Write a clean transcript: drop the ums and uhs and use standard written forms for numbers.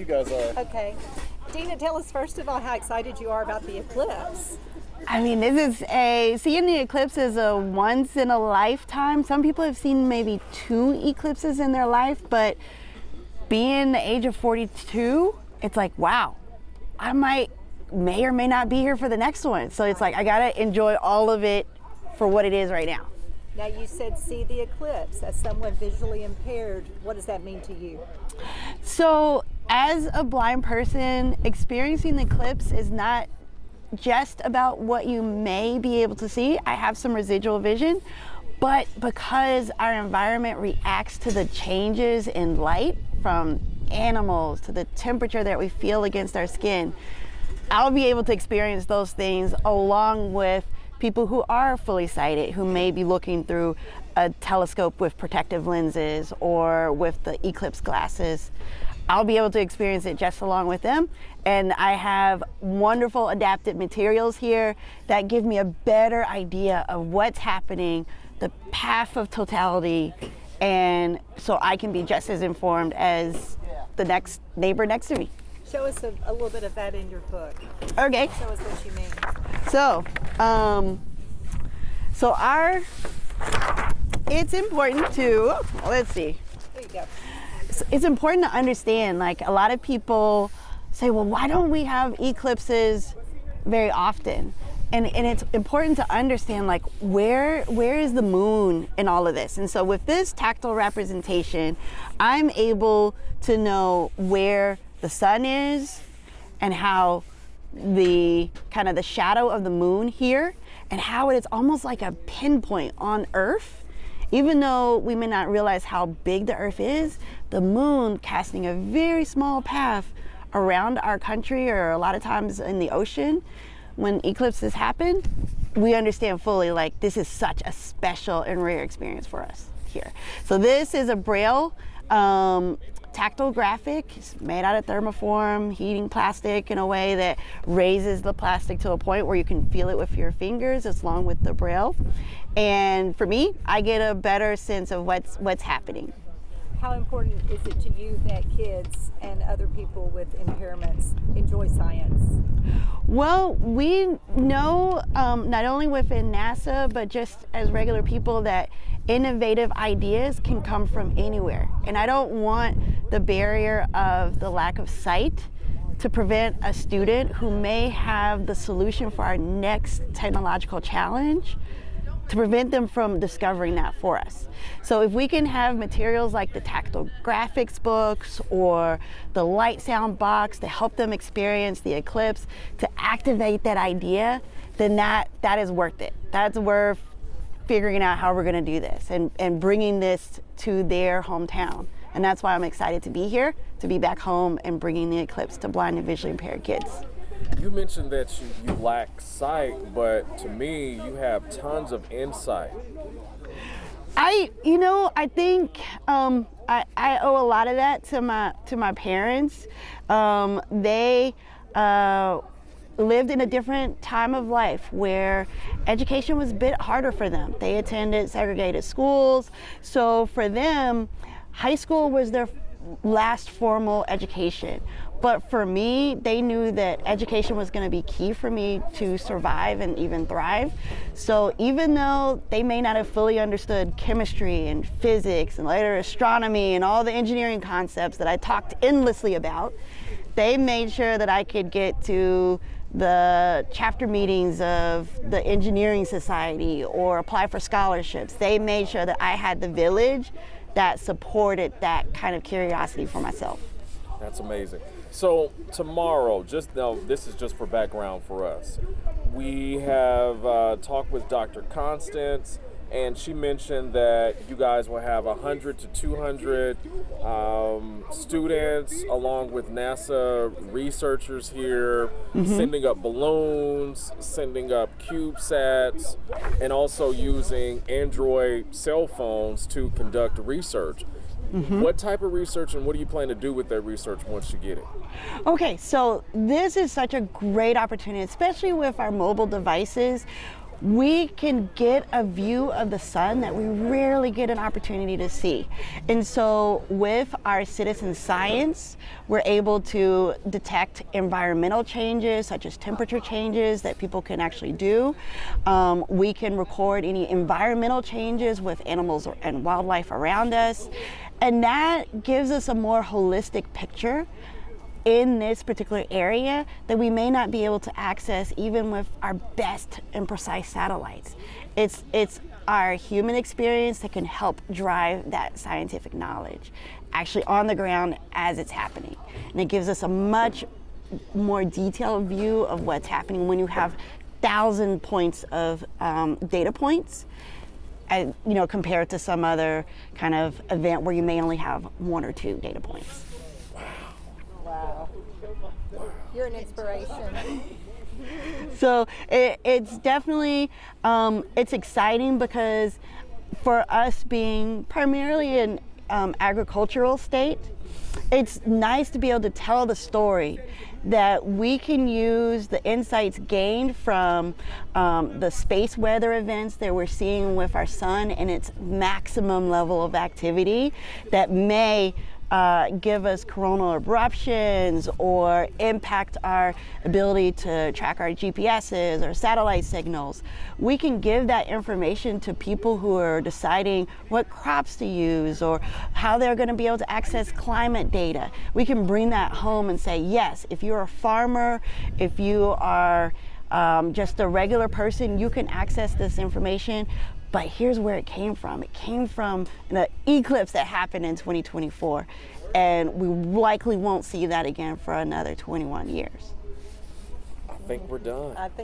you guys are. Okay. Dina, tell us first of all how excited you are about the eclipse. I mean, seeing the eclipse is a once in a lifetime. Some people have seen maybe 2 eclipses in their life, but being the age of 42, it's like, wow, I may or may not be here for the next one. So it's like, I gotta enjoy all of it for what it is right now. Now you said see the eclipse. As someone visually impaired, what does that mean to you? So as a blind person, experiencing the eclipse is not just about what you may be able to see. I have some residual vision, but because our environment reacts to the changes in light from animals to the temperature that we feel against our skin, I'll be able to experience those things along with people who are fully sighted, who may be looking through a telescope with protective lenses or with the eclipse glasses. I'll be able to experience it just along with them. And I have wonderful adapted materials here that give me a better idea of what's happening, the path of totality, and so I can be just as informed as the next neighbor next to me. Show us a little bit of that in your book. Okay. Show us what you mean. It's important to, let's see. There you go. It's important to understand, like a lot of people say, well, why don't we have eclipses very often? And it's important to understand, like, where is the moon in all of this? And so with this tactile representation, I'm able to know where the sun is and how the kind of the shadow of the moon here and how it is almost like a pinpoint on Earth. Even though we may not realize how big the Earth is, the moon casting a very small path around our country, or a lot of times in the ocean, when eclipses happen, we understand fully, like, this is such a special and rare experience for us here. So this is a Braille tactile graphic. It's made out of thermoform, heating plastic in a way that raises the plastic to a point where you can feel it with your fingers, along with the Braille. And for me, I get a better sense of what's happening. How important is it to you that kids and other people with impairments enjoy science? Well, we know not only within NASA, but just as regular people, that innovative ideas can come from anywhere. And I don't want the barrier of the lack of sight to prevent a student who may have the solution for our next technological challenge, to prevent them from discovering that for us. So if we can have materials like the tactile graphics books or the light sound box to help them experience the eclipse, to activate that idea, then that is worth it. That's worth figuring out how we're gonna do this and bringing this to their hometown. And that's why I'm excited to be here, to be back home and bringing the eclipse to blind and visually impaired kids. You mentioned that you lack sight, but to me, you have tons of insight. I think I owe a lot of that to my parents. They lived in a different time of life where education was a bit harder for them. They attended segregated schools, so for them, high school was their last formal education. But for me, they knew that education was going to be key for me to survive and even thrive. So even though they may not have fully understood chemistry and physics and later astronomy and all the engineering concepts that I talked endlessly about, they made sure that I could get to the chapter meetings of the engineering society or apply for scholarships. They made sure that I had the village that supported that kind of curiosity for myself. That's amazing. So tomorrow, this is just for background for us. We have talked with Dr. Constance, and she mentioned that you guys will have 100 to 200 students along with NASA researchers here, sending up balloons, sending up CubeSats, and also using Android cell phones to conduct research. What type of research and what do you plan to do with that research once you get it? Okay, so this is such a great opportunity, especially with our mobile devices. we can get a view of the sun that we rarely get an opportunity to see. And so with our citizen science, we're able to detect environmental changes such as temperature changes that people can actually do. We can record any environmental changes with animals and wildlife around us. And that gives us a more holistic picture in this particular area that we may not be able to access even with our best and precise satellites. It's our human experience that can help drive that scientific knowledge actually on the ground as it's happening. And it gives us a much more detailed view of what's happening when you have 1,000 points of data points, compared to some other kind of event where you may only have 1 or 2 data points. Wow. You're an inspiration. So it's definitely, it's exciting because for us being primarily an agricultural state, it's nice to be able to tell the story that we can use the insights gained from the space weather events that we're seeing with our sun and its maximum level of activity that may give us coronal eruptions or impact our ability to track our GPSs or satellite signals. We can give that information to people who are deciding what crops to use or how they're going to be able to access climate data. We can bring that home and say, yes, if you're a farmer, if you are just a regular person, you can access this information. But here's where it came from. It came from the eclipse that happened in 2024. And we likely won't see that again for another 21 years. I think we're done. I think